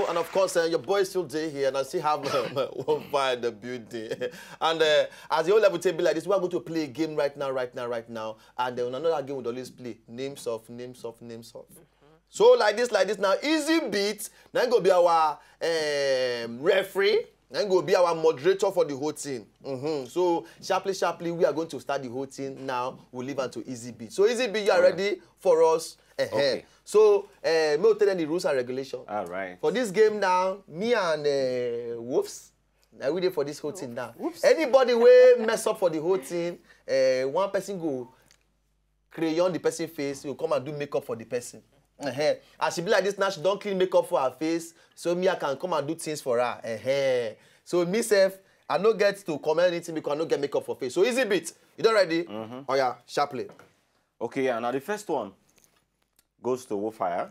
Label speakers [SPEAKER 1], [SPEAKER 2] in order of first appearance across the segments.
[SPEAKER 1] beautiful. And of course, your boy is still there here, and I still have Wofa in the building. And as the whole level table like this, we are going to play a game right now. And then another game we'll always play names of. So like this now, easy beat. Then go be our referee. Then go be our moderator for the whole thing. So sharply, we are going to start the whole thing now. We'll leave until easy beat. So easy beat, you are ready for us? Okay. So we'll tell them the rules and regulations. All right. For this game now, me and Wolves, we there for this whole thing now. Oops. Anybody will mess up for the whole thing, one person go crayon the person's face, you come and do makeup for the person. As she be like this now, she don't clean makeup for her face, so me I can come and do things for her. So myself, I no get to comment anything because I no get makeup for face. So easy bit. You done ready? Oh yeah, sharply. Okay, yeah. Now the first one goes to Wofa.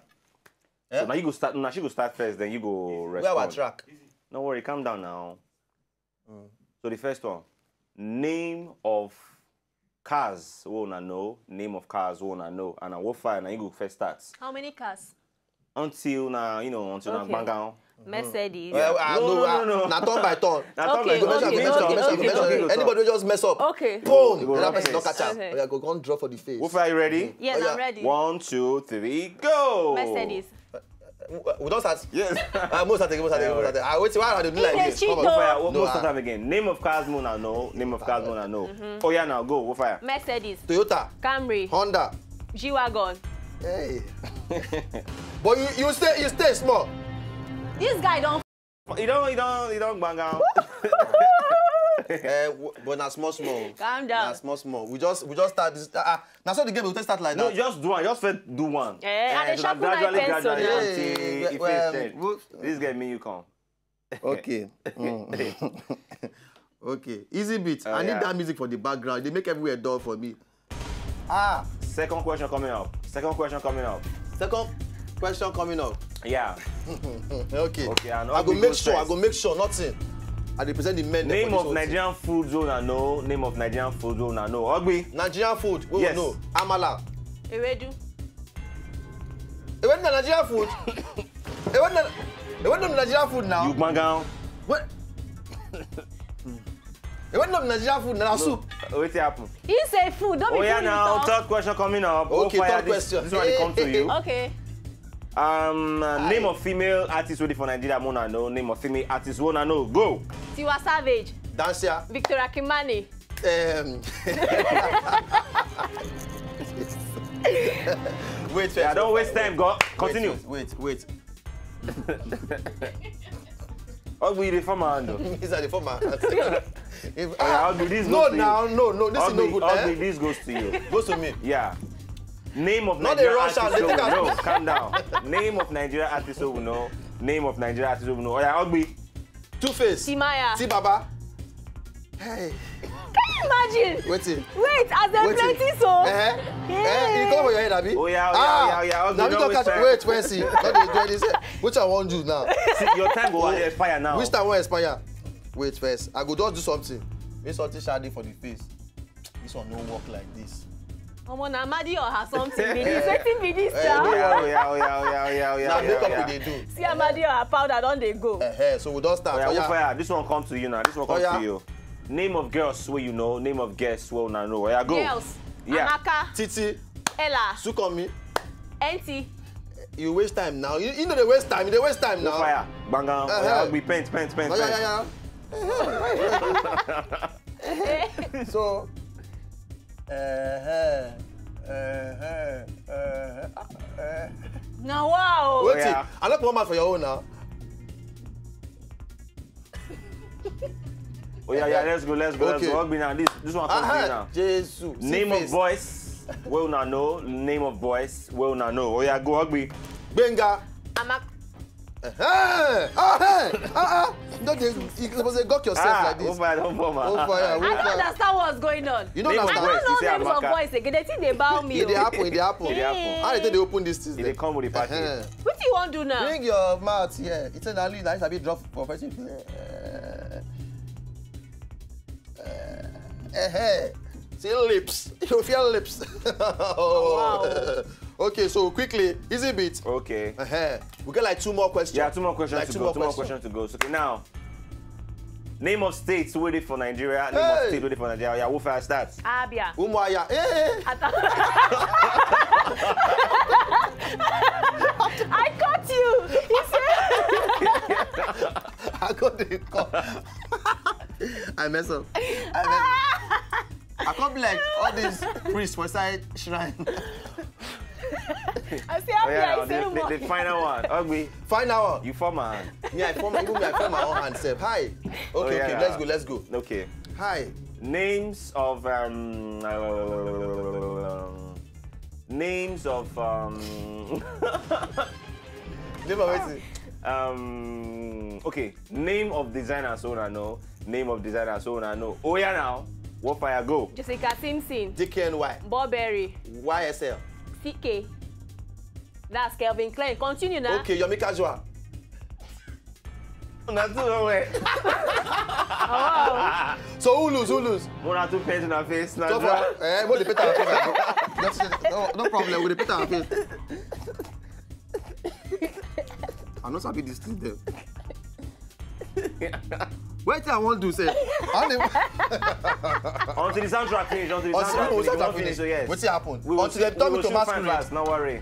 [SPEAKER 1] So now you go start. Now she go start first, then you go respond. Where our track? No worry, calm down now. So the first one, name of cars we wanna know. Name of cars we wanna know. And Wofa, now you go first starts. How many cars? Until now, until now bang down. Mercedes. No. Not turn by turn. Anybody will just mess up. Okay. Boom. The other person don't catch up. Okay, go draw for the face. Wofa, are you ready? Yes, I'm ready. 1, 2, 3, go. Mercedes. We don't start. Yes. Most start. Wait, why are they doing like this? Come on, Wofa. Most start again. Name of cars, Mona know. Name of cars, Mona know. Oh yeah, now go. Wofa. Mercedes. Toyota. Camry. Honda. G-Wagon. Hey. But you stay small. This guy don't. He don't bang out. But now small. Calm down. Now small. We just start this. Now so the game will just start like that. No, just do one. Just first do one. And so gradually. This guy me you come. Okay. Okay. Easy beat. I need that music for the background. They make everywhere dull for me. Second question coming up. Second question coming up. Yeah. Okay. I go make sure nothing. I represent the men. Name of Nigerian food zone I know. Name of Nigerian food zone I know. Ogbi. Nigerian food. We will know. Amala. Ewedu. Ewedu Nigerian food. Ewedu Nigerian food now. You bang. What? Ewedu Nigerian food now soup. What happened? He say food. Don't be food. Oh yeah, now third question coming up. Okay, third question. This one come to you. Okay. Name of female artist ready for Nigeria, Mona know. Name of female artist, Mona know. Go. Tiwa Savage. Dancia. Victoria Kimani. Wait. Yeah, don't waste time. Go. Continue. Wait. Oh, we the former hand. Is that the former hand? I'll do this. No. This is no good. This goes to you. Goes to me. Yeah. Name of Nigeria artist we know. Calm down. Name of Nigeria artist we know. Name of Nigeria artist we know. Oh yeah, Ogbi. Two-Face. Timaya. T-Baba. Hey. Can you imagine? Wait, as they're plenty so. You come over your head, Abi? Oh yeah. Now we don't catch. Wait, see. Which I want you now? See, your time will expire now. Which time will expire? Wait first. I go just do something. Make something shady for the face. This one no work like this. Na Amadi or has something. Be this. Waiting be this. Yeah. Now makeup they do. See Amadi or her powder don't they go? So we don't start. This one comes to you now. This one comes to you. Name of girls where you know. Name of guests where you know. Yeah, go. Girls. Yeah. Anaka. Titi. Ella. Sukomi. Enti. You waste time now. You know they waste time. They waste time now. Fire. Banga. We paint. Yeah. So. Now wow. Wait, I don't want for your own now. Oh yeah, let's go. Okay. Now this one comes to you now. Jesus. Name of voice. Well now know. Name of voice. Well now know. Oh yeah, go Ogbi. Benga. Amak. No, you're supposed to gawk yourself like this. I don't understand what's going on. You don't understand. I don't know names of voice again. They think they bow me. They happen. How they open this thing? They come with the package. What do you want to do now? Bring your mouth here. It's a little nice. I be drop for person. See lips. You feel lips. Oh. Okay, so quickly, easy bit.
[SPEAKER 2] Okay.
[SPEAKER 1] We get like 2 more questions.
[SPEAKER 2] Yeah, 2 more questions
[SPEAKER 1] like
[SPEAKER 2] to
[SPEAKER 1] 2
[SPEAKER 2] go.
[SPEAKER 1] more
[SPEAKER 2] 2 more questions to go. So, okay, now, name of states waiting for Nigeria. Name of state waiting for Nigeria. Yeah, Wofa starts.
[SPEAKER 3] Abia.
[SPEAKER 1] Umuahia.
[SPEAKER 3] I caught you. He said.
[SPEAKER 1] I got the call. I mess up. I can't be like all these priests for side shrine.
[SPEAKER 3] I say Abia.
[SPEAKER 2] The final one. Ugly.
[SPEAKER 1] Final one.
[SPEAKER 2] You form a hand.
[SPEAKER 1] Yeah, I form my own hand self. Hi. Okay, let's go.
[SPEAKER 2] Okay.
[SPEAKER 1] Hi.
[SPEAKER 2] Names of names of
[SPEAKER 1] Name of it.
[SPEAKER 2] Okay. Name of designer so I know. Name of designer so I know. Oh yeah now. What fire go?
[SPEAKER 3] Jessica Simpson.
[SPEAKER 1] DKNY.
[SPEAKER 3] Burberry.
[SPEAKER 1] YSL.
[SPEAKER 3] CK. That's Kelvin Klein. Continue now.
[SPEAKER 1] Okay, Yomi Casual.
[SPEAKER 2] Not too way.
[SPEAKER 1] So who lose?
[SPEAKER 2] One or 2 pens in our face.
[SPEAKER 1] So far, what the pet our face? No problem. With the pet our face. I'm not happy this thing there. Wait till I want to say.
[SPEAKER 2] Until the soundtrack finish. Until the soundtrack finish. So yes.
[SPEAKER 1] What's happened? Until they tell me to masquerade.
[SPEAKER 2] No worry.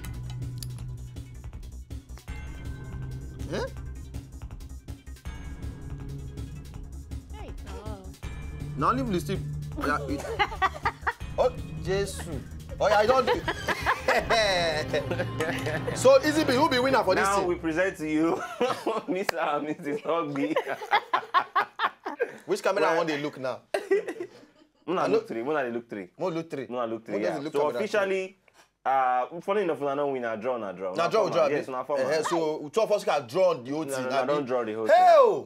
[SPEAKER 1] Huh?
[SPEAKER 3] Hey.
[SPEAKER 1] Now leave the sleep. Oh, Jesus. Oh yeah, I don't do. So easy be who be winner for this
[SPEAKER 2] Now
[SPEAKER 1] thing?
[SPEAKER 2] we present to you Mr. and Mrs. Ugly.
[SPEAKER 1] Which camera want they look now?
[SPEAKER 2] Muna look 3.
[SPEAKER 1] More look three.
[SPEAKER 2] Yeah. So officially, funny enough, I know we not draw.
[SPEAKER 1] Now draw.
[SPEAKER 2] Yes, not formal.
[SPEAKER 1] So 2 of us can draw the whole thing.
[SPEAKER 2] I don't draw the whole thing.
[SPEAKER 1] Hey!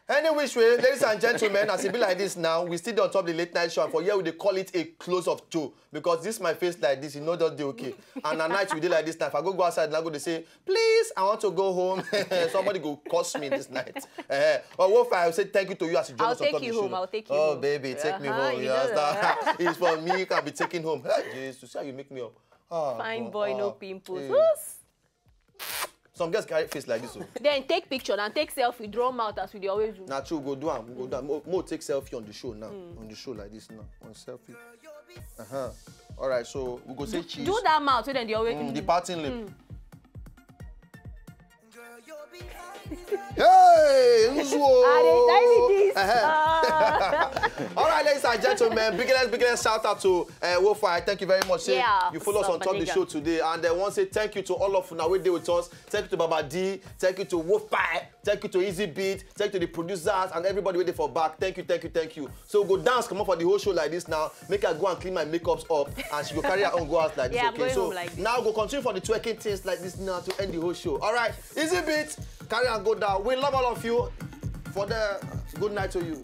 [SPEAKER 1] Any which way, ladies and gentlemen, as it be like this now, we still on top of the late night show. And for here, we call it a close-up show. Because this my face like this, you know that they okay. And at night, we do like this time. If I go outside and I go to say, please, I want to go home. Somebody go curse me this night. But Wofa, I will say thank you to you as you join us on top of the show.
[SPEAKER 3] I'll take you home.
[SPEAKER 1] Oh, baby, take me home. You understand? It's for me, you can be taken home. Hey, Jesus, see how you make me up.
[SPEAKER 3] Fine boy, no pimples.
[SPEAKER 1] Some girls carry face like this.
[SPEAKER 3] Then take picture and take selfie, draw mouth as we always do.
[SPEAKER 1] Nah, true, go do them. More take selfie on the show now. On the show like this now. On selfie. All right, so we go say cheese.
[SPEAKER 3] Do that mouth, so then they always do.
[SPEAKER 1] The parting lip. Hey! All right, ladies and gentlemen, biggest shout out to Wofa. Thank you very much.
[SPEAKER 3] Yeah,
[SPEAKER 1] you follow us on top of the show today. And I want to say thank you to all of you now with us. Thank you to Baba D. Thank you to Wofa. Thank you to Easy Beat. Thank you to the producers and everybody waiting for back. Thank you. So we'll go dance, come up for the whole show like this now. Make her go and clean my makeups up. And she will carry her own go out like this.
[SPEAKER 3] Yeah,
[SPEAKER 1] okay, so
[SPEAKER 3] like
[SPEAKER 1] now go continue for the twerking things like this now to end the whole show. All right, Easy Beat. Carry and go down. We love all of you. For the good night to you.